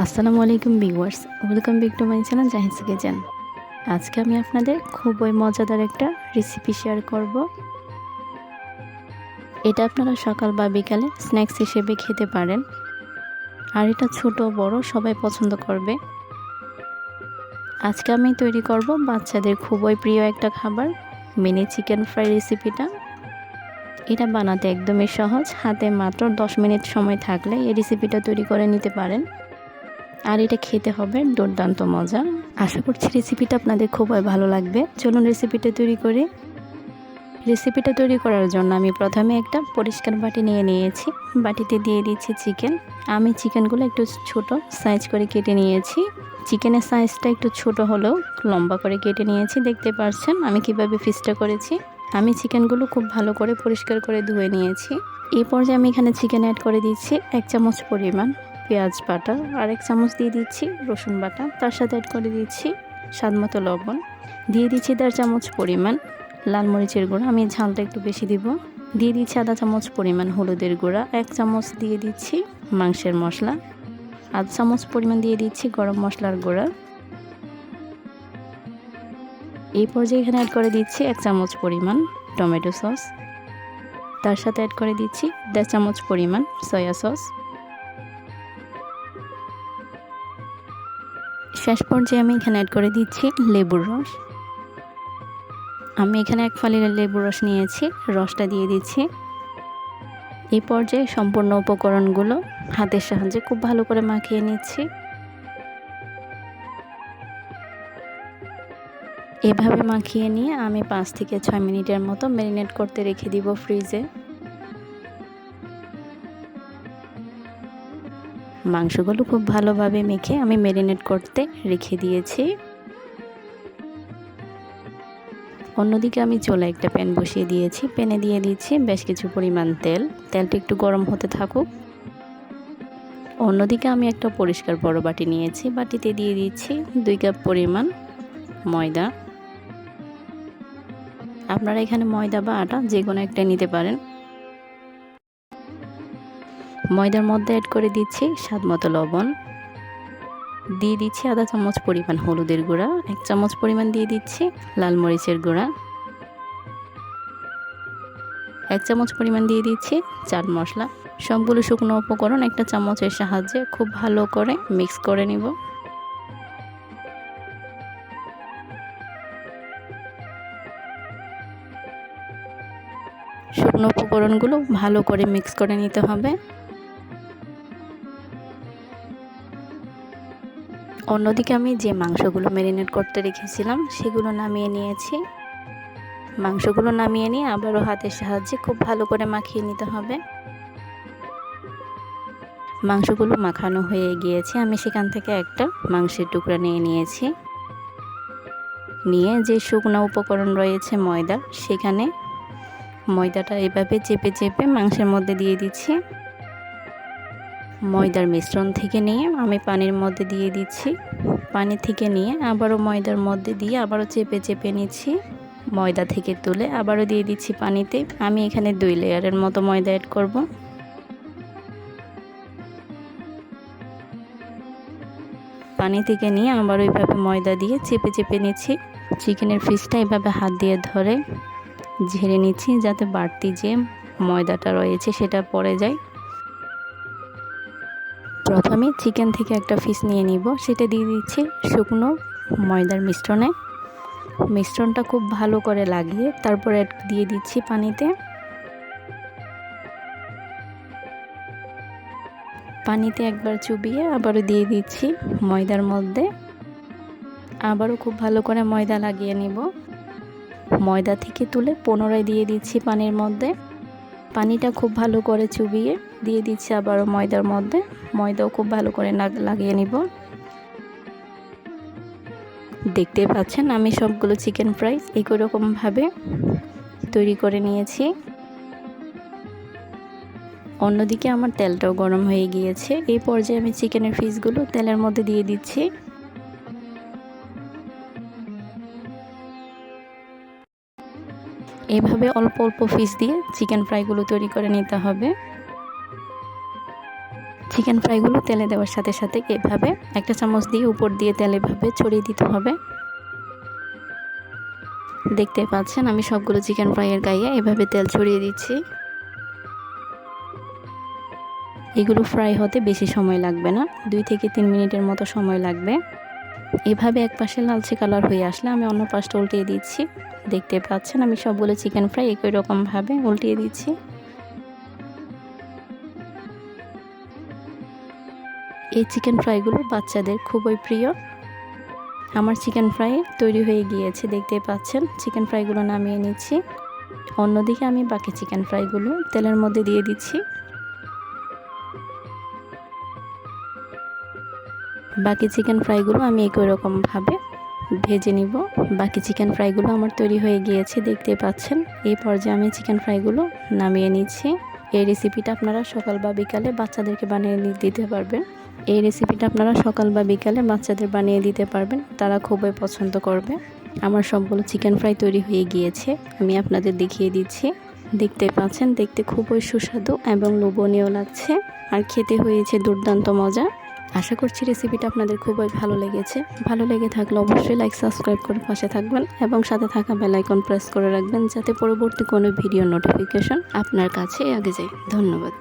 আসসালামু আলাইকুম viewers, welcome back to my channel Zahid kitchen. আজকে আমি আপনাদের খুবই মজাদার একটা রেসিপি শেয়ার করব। এটা আপনারা সকাল বা বিকালে স্ন্যাক্স হিসেবে খেতে পারেন, আর এটা ছোট বড় সবাই পছন্দ করবে। আজকে আমি তৈরি করব বাচ্চাদের খুবই প্রিয় একটা খাবার, মিনি চিকেন ফ্রাই রেসিপিটা। এটা বানাতে একদমই সহজ, হাতে মাত্র 10 মিনিট সময় থাকলে এই রেসিপিটা তৈরি করে নিতে পারেন। আর এটা খেতে হবে দুর্দান্ত মজা। আশা করছি রেসিপিটা আপনাদের খুবই ভালো লাগবে। চলুন রেসিপিটা তৈরি করি। রেসিপিটা তৈরি করার জন্য আমি প্রথমে একটা পরিষ্কার বাটি নিয়ে নিয়েছি। বাটিতে দিয়ে দিচ্ছি চিকেন। আমি চিকেনগুলো একটু ছোট সাইজ করে কেটে নিয়েছি। চিকেনের সাইজটা একটু ছোট হলেও লম্বা করে কেটে নিয়েছি। দেখতে পাচ্ছেন আমি কিভাবে পিসটা করেছি। আমি চিকেনগুলো খুব ভালো করে পরিষ্কার করে ধুয়ে নিয়েছি। এই পর্যায়ে আমি এখানে চিকেন অ্যাড করে দিচ্ছি 1 চামচ পরিমাণ পেঁয়াজ বাটা, আর 1 চামচ দিয়ে দিচ্ছি রসুন বাটা। তার সাথে অ্যাড করে দিচ্ছি স্বাদমতো লবণ, দিয়ে দিচ্ছি 1.5 চামচ পরিমাণ লাল মরিচের গুঁড়া, আমি ঝালটা একটু বেশি দিব। দিয়ে দিচ্ছি 1/2 চামচ পরিমাণ হলুদের গুঁড়া, 1 চামচ দিয়ে দিচ্ছি মাংসের মশলা, 1/2 চামচ পরিমাণ দিয়ে দিচ্ছি গরম মশলার গুঁড়া। এই পর্যায়ে এখানে অ্যাড করে দিচ্ছি 1 চামচ পরিমাণ টমেটো সস, তার সাথে অ্যাড করে দিচ্ছি 1.5 চামচ পরিমাণ সয়া সস। শেষ পর্যায়ে আমি এখানে অ্যাড করে দিচ্ছি লেবুর রস। আমি এখানে 1 ফালি লেবুর রস নিয়েছি, রসটা দিয়ে দিচ্ছি। এই পর্যায়ে সম্পূর্ণ উপকরণগুলো হাতের সাহায্যে খুব ভালো করে মাখিয়ে নিচ্ছি। এভাবে মাখিয়ে নিয়ে আমি 5 থেকে 6 মিনিটের মতো ম্যারিনেট করতে রেখে দিব ফ্রিজে। মাংসগুলো খুব ভালোভাবে মেখে আমি ম্যারিনেট করতে রেখে দিয়েছি। অন্যদিকে আমি চুলায় একটা প্যান বসিয়ে দিয়েছি। প্যানে দিয়ে দিচ্ছি বেশ কিছু পরিমাণ তেল। তেলটা একটু গরম হতে থাকুক। অন্যদিকে আমি একটা পরিষ্কার বড় বাটি নিয়েছি। বাটিতে দিয়ে দিচ্ছি 2 কাপ পরিমাণ ময়দা। আপনারা এখানে ময়দা বা আটা যে কোনো একটা নিতে পারেন। ময়দার মধ্যে অ্যাড করে দিচ্ছি স্বাদমতো লবণ, দিয়ে দিচ্ছি 1/2 চামচ পরিমাণ হলুদের গুঁড়া, 1 চামচ পরিমাণ দিয়ে দিচ্ছি লাল মরিচের গুঁড়া, 1 চামচ পরিমাণ দিয়ে দিচ্ছি চাট মশলা। সবগুলো শুকনো উপকরণ একটা চামচের সাহায্যে খুব ভালো করে মিক্স করে নিব। শুকনো উপকরণগুলো ভালো করে মিক্স করে নিতে হবে। অন্যদিকে আমি যে মাংসগুলো ম্যারিনেট করতে রেখেছিলাম সেগুলো নামিয়ে নিয়েছি। মাংসগুলো নামিয়ে নিয়ে আবারও হাতের সাহায্যে খুব ভালো করে মাখিয়ে নিতে হবে। মাংসগুলো মাখানো হয়ে গিয়েছে। আমি সেখান থেকে একটা মাংসের টুকরা নিয়ে নিয়েছি। নিয়ে যে শুকনো উপকরণ রয়েছে ময়দা, সেখানে ময়দাটা এভাবে চেপে চেপে মাংসের মধ্যে দিয়ে দিচ্ছি। ময়দার মিশ্রণ থেকে নিয়ে আমি পানির মধ্যে দিয়ে দিচ্ছি। পানি থেকে নিয়ে আবারও ময়দার মধ্যে দিয়ে আবারও চেপে চেপে নিচ্ছি। ময়দা থেকে তুলে আবারও দিয়ে দিচ্ছি পানিতে। আমি এখানে 2 লেয়ারের মতো ময়দা অ্যাড করব। পানি থেকে নিয়ে আবারও এইভাবে ময়দা দিয়ে চেপে চেপে নিচ্ছি। চিকেনের পিসটা এভাবে হাত দিয়ে ধরে ঝেড়ে নিচ্ছি, যাতে বাড়তি যে ময়দাটা রয়েছে সেটা পড়ে যায়। প্রথমে চিকেন থেকে একটা পিস নিয়ে নিব, সেটা দিয়ে দিচ্ছি শুকনো ময়দার মিশ্রণে। মিশ্রণটা খুব ভালো করে লাগিয়ে তারপরে দিয়ে দিচ্ছি পানিতে। পানিতে একবার চুবিয়ে আবারও দিয়ে দিচ্ছি ময়দার মধ্যে। আবারও খুব ভালো করে ময়দা লাগিয়ে নিব। ময়দা থেকে তুলে পুনরায় দিয়ে দিচ্ছি পানির মধ্যে। পানিটা খুব ভালো করে চুবিয়ে দিয়ে দিচ্ছি আবারও ময়দার মধ্যে। ময়দাও খুব ভালো করে লাগিয়ে নিব। দেখতে পাচ্ছেন আমি সবগুলো চিকেন ফ্রাই একই রকমভাবে তৈরি করে নিয়েছি। অন্যদিকে আমার তেলটাও গরম হয়ে গিয়েছে। এই পর্যায়ে আমি চিকেনের পিসগুলো তেলের মধ্যে দিয়ে দিচ্ছি। এভাবে অল্প অল্প পিস দিয়ে চিকেন ফ্রাইগুলো তৈরি করে নিতে হবে। চিকেন ফ্রাইগুলো তেলে দেওয়ার সাথে সাথে এভাবে একটা চামচ দিয়ে উপর দিয়ে তেল এভাবে ছড়িয়ে দিতে হবে। দেখতে পাচ্ছেন আমি সবগুলো চিকেন ফ্রাইয়ের গায়ে এভাবে তেল ছড়িয়ে দিচ্ছি। এগুলো ফ্রাই হতে বেশি সময় লাগবে না, 2 থেকে 3 মিনিটের মতো সময় লাগবে। এভাবে এক পাশে লালচে কালার হয়ে আসলে আমি অন্য পাশটা উল্টিয়ে দিচ্ছি। দেখতে পাচ্ছেন আমি সবগুলো চিকেন ফ্রাই একই রকমভাবে উল্টিয়ে দিচ্ছি। এই চিকেন ফ্রাইগুলো বাচ্চাদের খুবই প্রিয়। আমার চিকেন ফ্রাই তৈরি হয়ে গিয়েছে, দেখতে পাচ্ছেন। চিকেন ফ্রাইগুলো নামিয়ে নিচ্ছি। অন্যদিকে আমি বাকি চিকেন ফ্রাইগুলো তেলের মধ্যে দিয়ে দিচ্ছি। বাকি চিকেন ফ্রাইগুলো আমি একই রকমভাবে ভেজে নিব। বাকি চিকেন ফ্রাইগুলো আমার তৈরি হয়ে গিয়েছে, দেখতে পাচ্ছেন। এই পর্যায়ে আমি চিকেন ফ্রাইগুলো নামিয়ে নিচ্ছি। এই রেসিপিটা আপনারা সকাল বা বিকালে বাচ্চাদেরকে বানিয়ে দিতে পারবেন। এই রেসিপিটা আপনারা সকাল বা বিকালে বাচ্চাদের বানিয়ে দিতে পারবেন, তারা খুবই পছন্দ করবে। আমার সবগুলো চিকেন ফ্রাই তৈরি হয়ে গিয়েছে, আমি আপনাদের দেখিয়ে দিচ্ছি। দেখতে পাচ্ছেন, দেখতে খুবই সুস্বাদু এবং লোভনীয় লাগছে, আর খেতে হয়েছে দুর্দান্ত মজা। আশা করছি রেসিপিটা আপনাদের খুবই ভালো লেগেছে। ভালো লেগে থাকলে অবশ্যই লাইক, সাবস্ক্রাইব করে পাশে থাকবেন এবং সাথে থাকা বেল আইকন প্রেস করে রাখবেন, যাতে পরবর্তী কোনো ভিডিও নোটিফিকেশন আপনার কাছে আগে যায়। ধন্যবাদ।